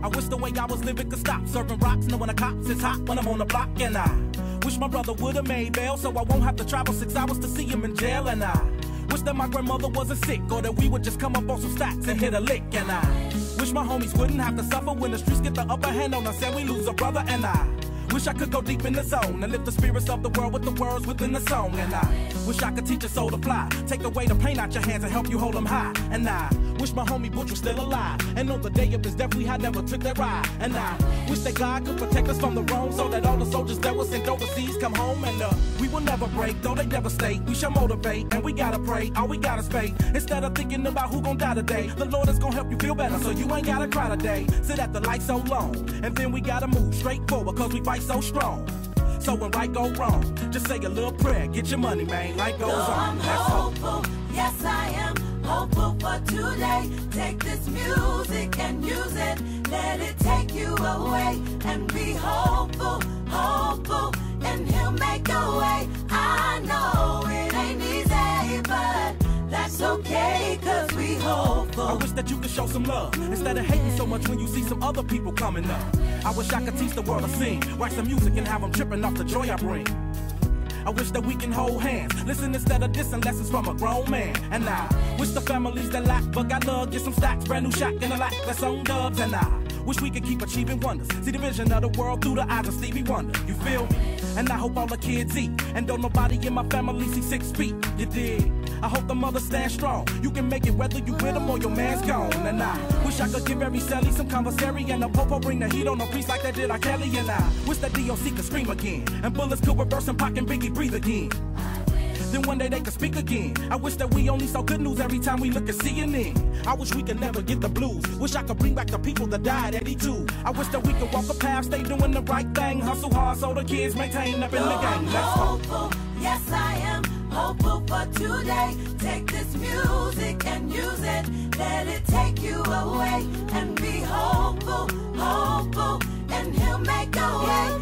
I wish the way I was living could stop serving rocks, knowing the cops is hot when I'm on the block. And I wish my brother would've made bail so I won't have to travel 6 hours to see him in jail. And I wish that my grandmother wasn't sick, or that we would just come up on some stacks and hit a lick. And I wish my homies wouldn't have to suffer when the streets get the upper hand on us and we lose a brother. And I wish I could go deep in the zone and lift the spirits of the world with the words within the song. And I wish I could teach a soul to fly, take away the pain out your hands and help you hold them high. And I wish my homie Butch was still alive, and on the day of his death we had never took that ride. And I wish that God could protect us from the wrong, so that all the soldiers that were sent overseas come home. And we will never break, though they devastate. We shall motivate, and we gotta pray, all we gotta spay. Instead of thinking about who gon' die today, the Lord is gon' help you feel better, so you ain't gotta cry today. Sit at the light so long, and then we gotta move straight forward, cause we fight so strong. So when right go wrong, just say a little prayer, get your money, man, life goes on. I'm hopeful, yes I am hopeful for today. Take this music and use it, let it take you away. And be hopeful, hopeful, and he'll make a way. I know it ain't easy, but that's okay, cause we hopeful. I wish that you could show some love, instead of hating so much when you see some other people coming up. I wish I could teach the world to sing, write some music and have them tripping off the joy I bring. I wish that we can hold hands, listen instead of dissing lessons from a grown man. And I wish the families that lack but got love get some stacks, brand new shack in the lack that's on dubs. And I wish we could keep achieving wonders, see the vision of the world through the eyes of Stevie Wonder. You feel me? And I hope all the kids eat, and don't nobody in my family see 6 feet. You dig? I hope the mother stands strong. You can make it whether you with them or your man's gone. And I wish I could give every celly some commissary, and a popo bring the heat on a piece like that did R. Kelly. And I wish that DOC could scream again, and bullets could reverse and Pac and Biggie breathe again. Then one day they could speak again. I wish that we only saw good news every time we look at CNN. I wish we could never get the blues. Wish I could bring back the people that died at 82. I wish that we could walk a path, stay doing the right thing, hustle hard so the kids maintain up in the game. Let's go. Hopeful, yes I am hopeful for today. Take this music and use it, let it take you away. And be hopeful, hopeful, and he'll make a way.